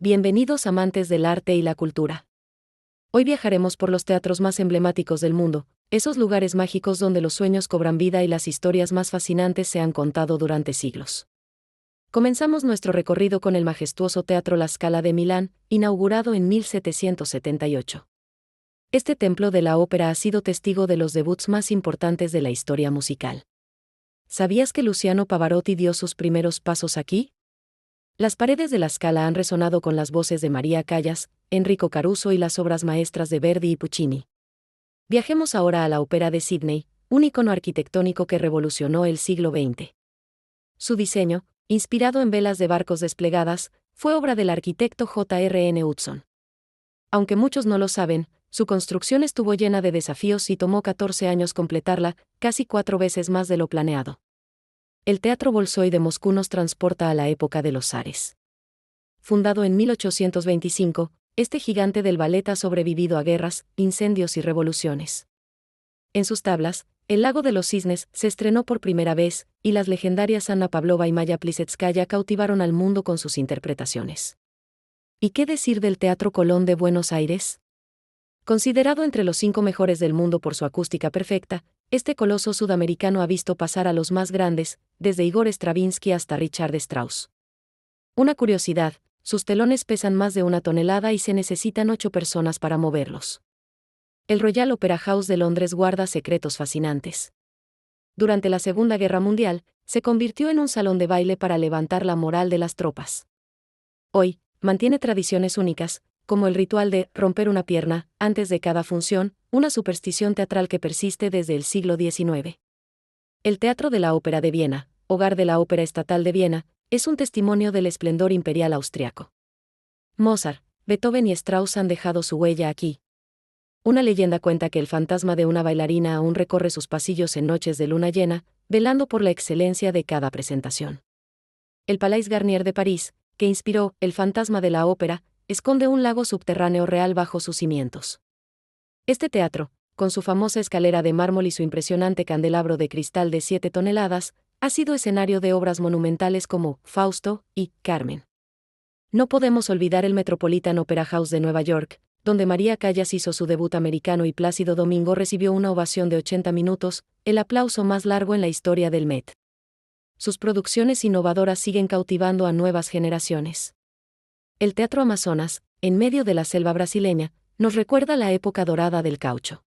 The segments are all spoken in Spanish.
Bienvenidos amantes del arte y la cultura. Hoy viajaremos por los teatros más emblemáticos del mundo, esos lugares mágicos donde los sueños cobran vida y las historias más fascinantes se han contado durante siglos. Comenzamos nuestro recorrido con el majestuoso Teatro La Scala de Milán, inaugurado en 1778. Este templo de la ópera ha sido testigo de los debuts más importantes de la historia musical. ¿Sabías que Luciano Pavarotti dio sus primeros pasos aquí? Las paredes de la Scala han resonado con las voces de María Callas, Enrico Caruso y las obras maestras de Verdi y Puccini. Viajemos ahora a la Ópera de Sídney, un icono arquitectónico que revolucionó el siglo XX. Su diseño, inspirado en velas de barcos desplegadas, fue obra del arquitecto J.R.N. Hudson. Aunque muchos no lo saben, su construcción estuvo llena de desafíos y tomó 14 años completarla, casi 4 veces más de lo planeado. El Teatro Bolshoi de Moscú nos transporta a la época de los zares. Fundado en 1825, este gigante del ballet ha sobrevivido a guerras, incendios y revoluciones. En sus tablas, El lago de los cisnes se estrenó por primera vez, y las legendarias Anna Pavlova y Maya Plisetskaya cautivaron al mundo con sus interpretaciones. ¿Y qué decir del Teatro Colón de Buenos Aires? Considerado entre los 5 mejores del mundo por su acústica perfecta, este coloso sudamericano ha visto pasar a los más grandes, desde Igor Stravinsky hasta Richard Strauss. Una curiosidad, sus telones pesan más de 1 tonelada y se necesitan 8 personas para moverlos. El Royal Opera House de Londres guarda secretos fascinantes. Durante la Segunda Guerra Mundial, se convirtió en un salón de baile para levantar la moral de las tropas. Hoy, mantiene tradiciones únicas, como el ritual de romper una pierna antes de cada función, una superstición teatral que persiste desde el siglo XIX. El Teatro de la Ópera de Viena, hogar de la Ópera Estatal de Viena, es un testimonio del esplendor imperial austriaco. Mozart, Beethoven y Strauss han dejado su huella aquí. Una leyenda cuenta que el fantasma de una bailarina aún recorre sus pasillos en noches de luna llena, velando por la excelencia de cada presentación. El Palais Garnier de París, que inspiró El fantasma de la ópera, esconde un lago subterráneo real bajo sus cimientos. Este teatro, con su famosa escalera de mármol y su impresionante candelabro de cristal de 7 toneladas, ha sido escenario de obras monumentales como Fausto y Carmen. No podemos olvidar el Metropolitan Opera House de Nueva York, donde María Callas hizo su debut americano y Plácido Domingo recibió una ovación de 80 minutos, el aplauso más largo en la historia del Met. Sus producciones innovadoras siguen cautivando a nuevas generaciones. El Teatro Amazonas, en medio de la selva brasileña, nos recuerda la época dorada del caucho.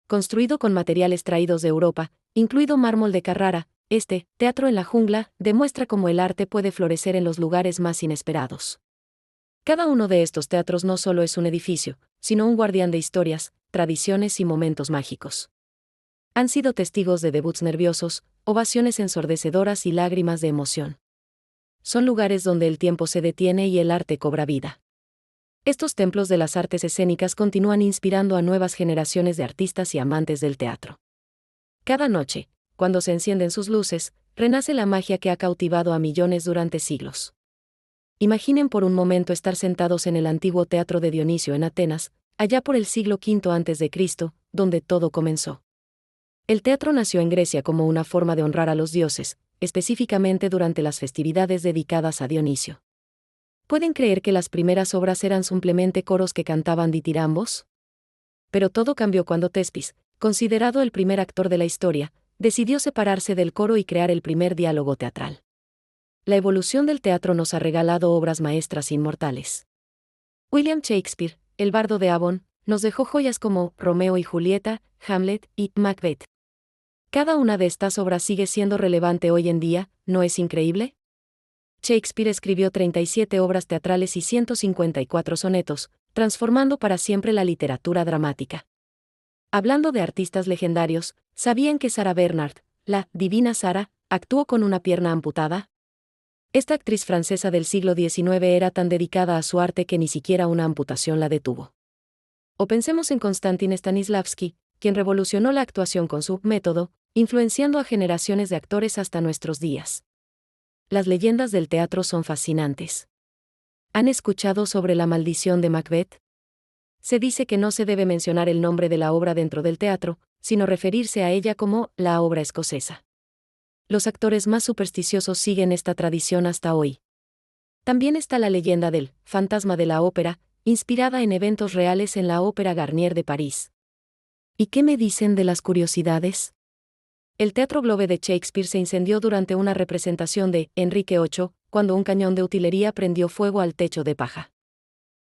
Construido con materiales traídos de Europa, incluido mármol de Carrara, este Teatro en la Jungla demuestra cómo el arte puede florecer en los lugares más inesperados. Cada uno de estos teatros no solo es un edificio, sino un guardián de historias, tradiciones y momentos mágicos. Han sido testigos de debuts nerviosos, ovaciones ensordecedoras y lágrimas de emoción. Son lugares donde el tiempo se detiene y el arte cobra vida. Estos templos de las artes escénicas continúan inspirando a nuevas generaciones de artistas y amantes del teatro. Cada noche, cuando se encienden sus luces, renace la magia que ha cautivado a millones durante siglos. Imaginen por un momento estar sentados en el antiguo teatro de Dionisio en Atenas, allá por el siglo V a.C., donde todo comenzó. El teatro nació en Grecia como una forma de honrar a los dioses, específicamente durante las festividades dedicadas a Dionisio. ¿Pueden creer que las primeras obras eran simplemente coros que cantaban ditirambos? Pero todo cambió cuando Tespis, considerado el primer actor de la historia, decidió separarse del coro y crear el primer diálogo teatral. La evolución del teatro nos ha regalado obras maestras inmortales. William Shakespeare, el bardo de Avon, nos dejó joyas como Romeo y Julieta, Hamlet y Macbeth. Cada una de estas obras sigue siendo relevante hoy en día, ¿no es increíble? Shakespeare escribió 37 obras teatrales y 154 sonetos, transformando para siempre la literatura dramática. Hablando de artistas legendarios, ¿sabían que Sarah Bernhardt, la Divina Sara, actuó con una pierna amputada? Esta actriz francesa del siglo XIX era tan dedicada a su arte que ni siquiera una amputación la detuvo. O pensemos en Konstantin Stanislavski, quien revolucionó la actuación con su método, influenciando a generaciones de actores hasta nuestros días. Las leyendas del teatro son fascinantes. ¿Han escuchado sobre la maldición de Macbeth? Se dice que no se debe mencionar el nombre de la obra dentro del teatro, sino referirse a ella como la obra escocesa. Los actores más supersticiosos siguen esta tradición hasta hoy. También está la leyenda del fantasma de la ópera, inspirada en eventos reales en la Ópera Garnier de París. ¿Y qué me dicen de las curiosidades? El Teatro Globe de Shakespeare se incendió durante una representación de Enrique VIII, cuando un cañón de utilería prendió fuego al techo de paja.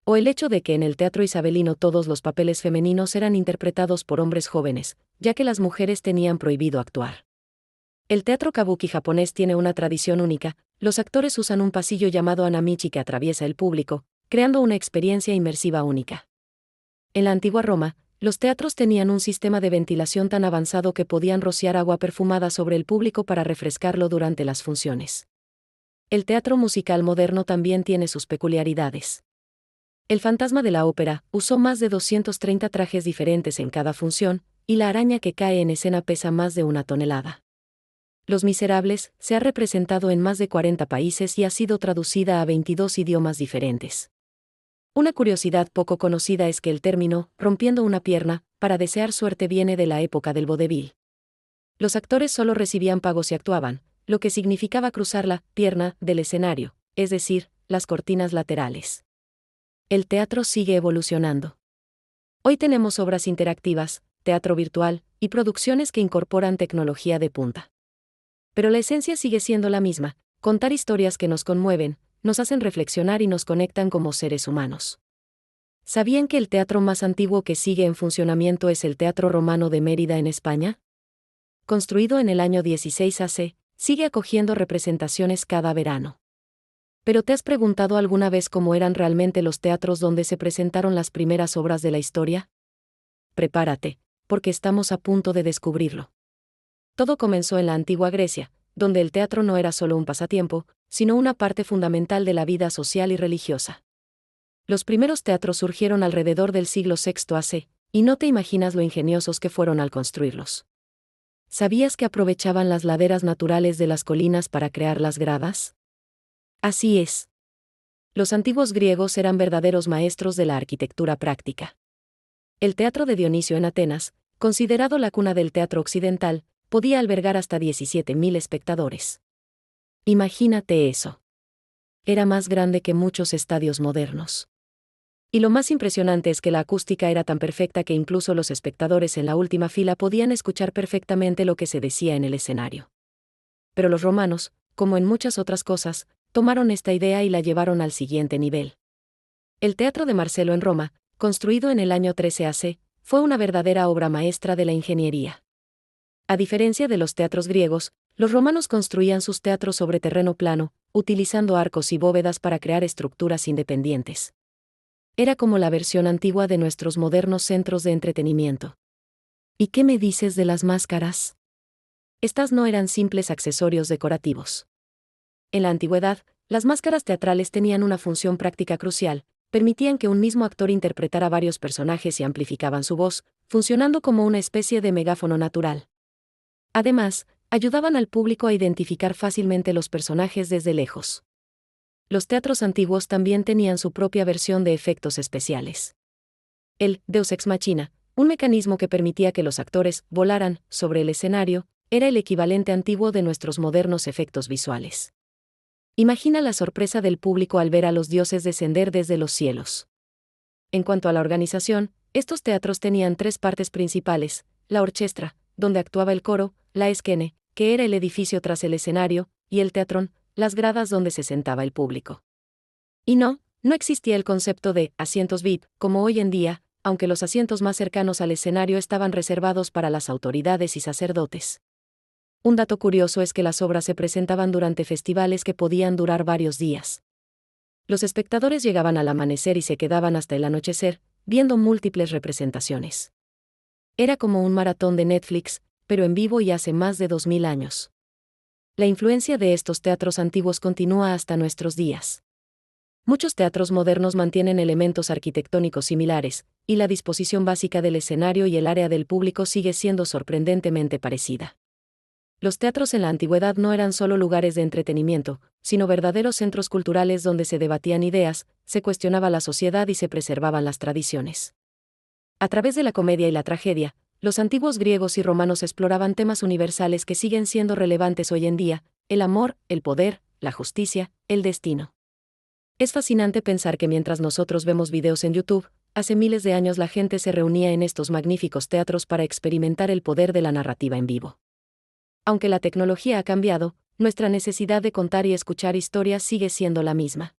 O el hecho de que en el teatro isabelino todos los papeles femeninos eran interpretados por hombres jóvenes, ya que las mujeres tenían prohibido actuar. El teatro kabuki japonés tiene una tradición única, los actores usan un pasillo llamado hanamichi que atraviesa el público, creando una experiencia inmersiva única. En la antigua Roma, los teatros tenían un sistema de ventilación tan avanzado que podían rociar agua perfumada sobre el público para refrescarlo durante las funciones. El teatro musical moderno también tiene sus peculiaridades. El fantasma de la ópera usó más de 230 trajes diferentes en cada función, y la araña que cae en escena pesa más de 1 tonelada. Los Miserables se ha representado en más de 40 países y ha sido traducida a 22 idiomas diferentes. Una curiosidad poco conocida es que el término rompiendo una pierna para desear suerte viene de la época del vodevil. Los actores solo recibían pago si actuaban, lo que significaba cruzar la pierna del escenario, es decir, las cortinas laterales. El teatro sigue evolucionando. Hoy tenemos obras interactivas, teatro virtual y producciones que incorporan tecnología de punta. Pero la esencia sigue siendo la misma: contar historias que nos conmueven, nos hacen reflexionar y nos conectan como seres humanos. ¿Sabían que el teatro más antiguo que sigue en funcionamiento es el Teatro Romano de Mérida en España? Construido en el año 16 AC, sigue acogiendo representaciones cada verano. ¿Pero te has preguntado alguna vez cómo eran realmente los teatros donde se presentaron las primeras obras de la historia? Prepárate, porque estamos a punto de descubrirlo. Todo comenzó en la antigua Grecia, donde el teatro no era solo un pasatiempo, sino una parte fundamental de la vida social y religiosa. Los primeros teatros surgieron alrededor del siglo VI AC, y no te imaginas lo ingeniosos que fueron al construirlos. ¿Sabías que aprovechaban las laderas naturales de las colinas para crear las gradas? Así es. Los antiguos griegos eran verdaderos maestros de la arquitectura práctica. El teatro de Dionisio en Atenas, considerado la cuna del teatro occidental, podía albergar hasta 17.000 espectadores. Imagínate eso. Era más grande que muchos estadios modernos. Y lo más impresionante es que la acústica era tan perfecta que incluso los espectadores en la última fila podían escuchar perfectamente lo que se decía en el escenario. Pero los romanos, como en muchas otras cosas, tomaron esta idea y la llevaron al siguiente nivel. El Teatro de Marcelo en Roma, construido en el año 13 AC, fue una verdadera obra maestra de la ingeniería. A diferencia de los teatros griegos, los romanos construían sus teatros sobre terreno plano, utilizando arcos y bóvedas para crear estructuras independientes. Era como la versión antigua de nuestros modernos centros de entretenimiento. ¿Y qué me dices de las máscaras? Estas no eran simples accesorios decorativos. En la antigüedad, las máscaras teatrales tenían una función práctica crucial: permitían que un mismo actor interpretara varios personajes y amplificaban su voz, funcionando como una especie de megáfono natural. Además, ayudaban al público a identificar fácilmente los personajes desde lejos. Los teatros antiguos también tenían su propia versión de efectos especiales. El Deus ex machina, un mecanismo que permitía que los actores volaran sobre el escenario, era el equivalente antiguo de nuestros modernos efectos visuales. Imagina la sorpresa del público al ver a los dioses descender desde los cielos. En cuanto a la organización, estos teatros tenían 3 partes principales: la orchestra, donde actuaba el coro; la escene, que era el edificio tras el escenario; y el teatrón, las gradas donde se sentaba el público. Y no existía el concepto de asientos VIP, como hoy en día, aunque los asientos más cercanos al escenario estaban reservados para las autoridades y sacerdotes. Un dato curioso es que las obras se presentaban durante festivales que podían durar varios días. Los espectadores llegaban al amanecer y se quedaban hasta el anochecer, viendo múltiples representaciones. Era como un maratón de Netflix, pero en vivo y hace más de 2000 años. La influencia de estos teatros antiguos continúa hasta nuestros días. Muchos teatros modernos mantienen elementos arquitectónicos similares, y la disposición básica del escenario y el área del público sigue siendo sorprendentemente parecida. Los teatros en la antigüedad no eran solo lugares de entretenimiento, sino verdaderos centros culturales donde se debatían ideas, se cuestionaba la sociedad y se preservaban las tradiciones. A través de la comedia y la tragedia, los antiguos griegos y romanos exploraban temas universales que siguen siendo relevantes hoy en día: el amor, el poder, la justicia, el destino. Es fascinante pensar que mientras nosotros vemos videos en YouTube, hace miles de años la gente se reunía en estos magníficos teatros para experimentar el poder de la narrativa en vivo. Aunque la tecnología ha cambiado, nuestra necesidad de contar y escuchar historias sigue siendo la misma.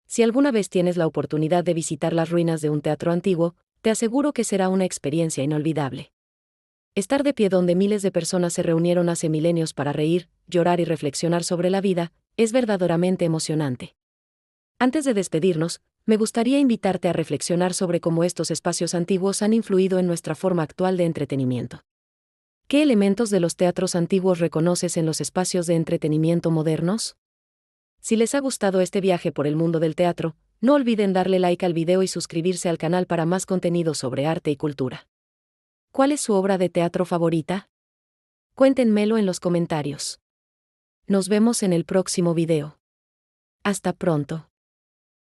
Si alguna vez tienes la oportunidad de visitar las ruinas de un teatro antiguo, te aseguro que será una experiencia inolvidable. Estar de pie donde miles de personas se reunieron hace milenios para reír, llorar y reflexionar sobre la vida, es verdaderamente emocionante. Antes de despedirnos, me gustaría invitarte a reflexionar sobre cómo estos espacios antiguos han influido en nuestra forma actual de entretenimiento. ¿Qué elementos de los teatros antiguos reconoces en los espacios de entretenimiento modernos? Si les ha gustado este viaje por el mundo del teatro, no olviden darle like al video y suscribirse al canal para más contenido sobre arte y cultura. ¿Cuál es su obra de teatro favorita? Cuéntenmelo en los comentarios. Nos vemos en el próximo video. Hasta pronto.